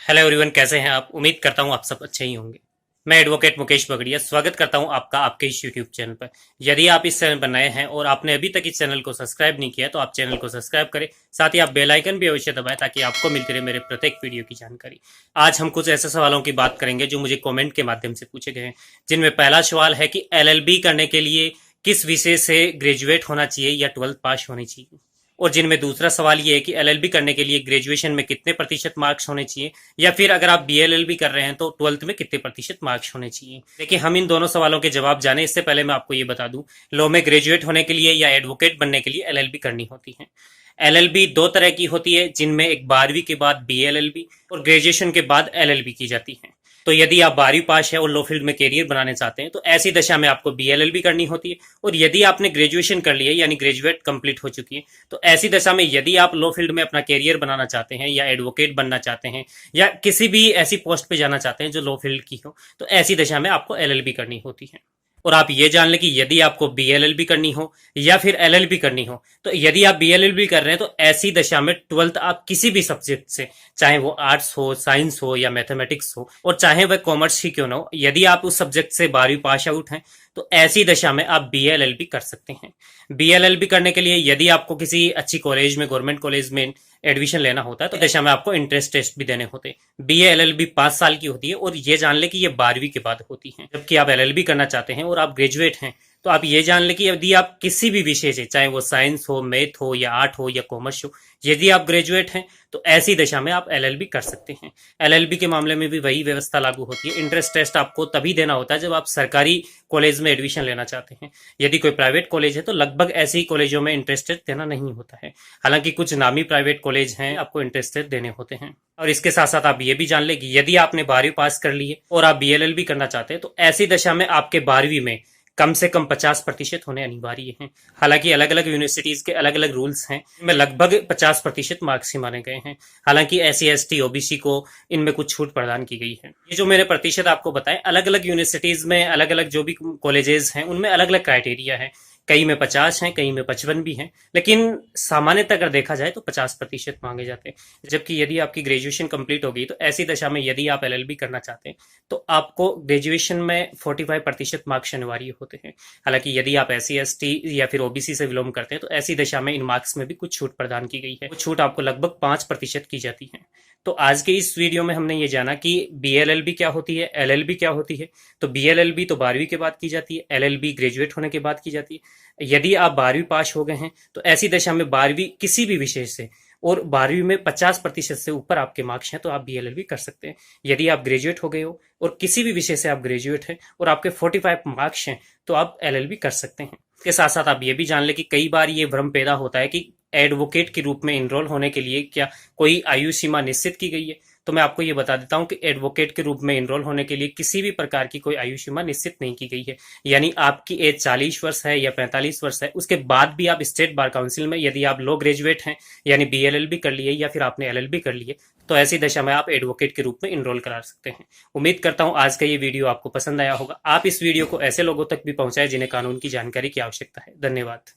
Hello everyone, कैसे हैं आप। उम्मीद करता हूं आप सब अच्छे ही होंगे। मैं एडवोकेट मुकेश बगड़िया स्वागत करता हूं आपका आपके इस यूट्यूब चैनल पर। यदि आप इस चैनल पर नए हैं और आपने अभी तक इस चैनल को सब्सक्राइब नहीं किया तो आप चैनल को सब्सक्राइब करें। साथ ही आप बेल आइकन भी अवश्य दबाएं ताकि आपको मिलती रहे मेरे प्रत्येक वीडियो की जानकारी। आज हम कुछ ऐसे सवालों की बात करेंगे जो मुझे कॉमेंट के माध्यम से पूछे गए हैं, जिनमें पहला सवाल है कि एलएलबी करने के लिए किस विषय से ग्रेजुएट होना चाहिए या 12th पास होनी चाहिए। और जिनमें दूसरा सवाल ये है कि एलएलबी करने के लिए ग्रेजुएशन में कितने प्रतिशत मार्क्स होने चाहिए, या फिर अगर आप बीएलएलबी कर रहे हैं तो 12th में कितने प्रतिशत मार्क्स होने चाहिए। देखिए, हम इन दोनों सवालों के जवाब जाने इससे पहले मैं आपको ये बता दूं, लॉ में ग्रेजुएट होने के लिए या एडवोकेट बनने के लिए एलएलबी करनी होती है। एलएलबी दो तरह की होती है, जिनमें एक 12वीं के बाद बीएलएलबी और ग्रेजुएशन के बाद एलएलबी की जाती है। तो यदि आप 12वीं पास है और लॉ फील्ड में कैरियर बनाने चाहते हैं तो ऐसी दशा में आपको बीएलएलबी करनी होती है। और यदि आपने ग्रेजुएशन कर लिया यानी ग्रेजुएट कंप्लीट हो चुकी है तो ऐसी दशा में यदि आप लॉ फील्ड में अपना कैरियर बनाना चाहते हैं या एडवोकेट बनना चाहते हैं या किसी भी ऐसी पोस्ट पे जाना चाहते हैं जो लॉ फील्ड की हो, तो ऐसी दशा में आपको एलएलबी करनी होती है। और आप ये जान लें कि यदि आपको बीएलएलबी करनी हो या फिर एलएलबी करनी हो, तो यदि आप बीएलएलबी कर रहे हैं तो ऐसी दशा में 12th आप किसी भी सब्जेक्ट से, चाहे वो आर्ट्स हो, साइंस हो या मैथमेटिक्स हो, और चाहे वह कॉमर्स ही क्यों ना हो, यदि आप उस सब्जेक्ट से 12वीं पास आउट हैं तो ऐसी दशा में आप बीएलएलबी कर सकते हैं। बीएलएलबी करने के लिए यदि आपको किसी अच्छी कॉलेज में, गवर्नमेंट कॉलेज में एडमिशन लेना होता है तो दशा में आपको इंट्रेंस टेस्ट भी देने होते हैं। बीएलएलबी 5 साल की होती है और ये जान ले कि ये 12वीं के बाद होती है। जबकि आप एलएलबी करना चाहते हैं और आप ग्रेजुएट हैं तो आप ये जान ले कि यदि आप किसी भी विषय से, चाहे वो साइंस हो, मैथ हो या आर्ट हो या कॉमर्स हो, यदि आप ग्रेजुएट हैं तो ऐसी दशा में आप एलएलबी कर सकते हैं। एलएलबी के मामले में भी वही व्यवस्था लागू होती है। इंट्रेंस टेस्ट आपको तभी देना होता है जब आप सरकारी कॉलेज में एडमिशन लेना चाहते हैं। यदि कोई प्राइवेट कॉलेज है तो लगभग ऐसे ही कॉलेजों में इंट्रेंस टेस्ट देना नहीं होता है। हालांकि कुछ नामी प्राइवेट कॉलेज हैं, आपको इंट्रेंस टेस्ट देने होते हैं। और इसके साथ साथ आप ये भी जान ले कि यदि आपने 12वीं पास कर ली है और आप बीएलएलबी करना चाहते हैं तो ऐसी दशा में आपके 12वीं में कम से कम 50% होने अनिवार्य हैं। हालांकि अलग अलग यूनिवर्सिटीज के अलग अलग रूल्स हैं, इनमें लगभग 50% मार्क्स ही माने गए हैं। हालांकि एससी एसटी ओबीसी को इनमें कुछ छूट प्रदान की गई है। ये जो मैंने प्रतिशत आपको बताए, अलग अलग यूनिवर्सिटीज में अलग अलग जो भी कॉलेजेस हैं उनमें अलग अलग क्राइटेरिया है। कई में 50 हैं, कई में 55 भी हैं, लेकिन सामान्यतः अगर देखा जाए तो 50% मांगे जाते हैं। जबकि यदि आपकी ग्रेजुएशन कंप्लीट हो गई तो ऐसी दशा में यदि आप एलएलबी करना चाहते हैं तो आपको ग्रेजुएशन में 45% मार्क्स अनिवार्य होते हैं। हालांकि यदि आप एससी एसटी या फिर ओबीसी से बिलोंग करते हैं तो ऐसी दशा में इन मार्क्स में भी कुछ छूट प्रदान की गई है। वो छूट आपको लगभग 5% की जाती है। तो आज के इस वीडियो में हमने ये जाना कि बीएलएलबी क्या होती है, एलएलबी क्या होती है। तो बीएलएलबी तो 12वीं के बाद की जाती है, एलएलबी ग्रेजुएट होने के बाद की जाती है। यदि आप 12वीं पास हो गए हैं तो ऐसी दशा में 12वीं किसी भी विषय से और 12वीं में 50% से ऊपर आपके मार्क्स हैं तो आप बीएलएलबी कर सकते हैं। यदि आप ग्रेजुएट हो गए हो और किसी भी विषय से आप ग्रेजुएट हैं और आपके 45 मार्क्स हैं तो आप एलएलबी कर सकते हैं। इसके साथ साथ आप ये भी जान लें कि कई बार ये भ्रम पैदा होता है कि एडवोकेट के रूप में इनरोल होने के लिए क्या कोई आयु सीमा निश्चित की गई है। तो मैं आपको ये बता देता हूं कि एडवोकेट के रूप में इनरोल होने के लिए किसी भी प्रकार की कोई आयु सीमा निश्चित नहीं की गई है। यानी आपकी एज 40 वर्ष है या 45 वर्ष है, उसके बाद भी आप स्टेट बार काउंसिल में, यदि आप लॉ ग्रेजुएट हैं यानी बीएलएलबी कर लिए या फिर आपने एलएलबी कर लिए, तो ऐसी दशा में आप एडवोकेट के रूप में इनरोल करा सकते हैं। उम्मीद करता हूं आज का ये वीडियो आपको पसंद आया होगा। आप इस वीडियो को ऐसे लोगों तक भी पहुंचाएं जिन्हें कानून की जानकारी की आवश्यकता है। धन्यवाद।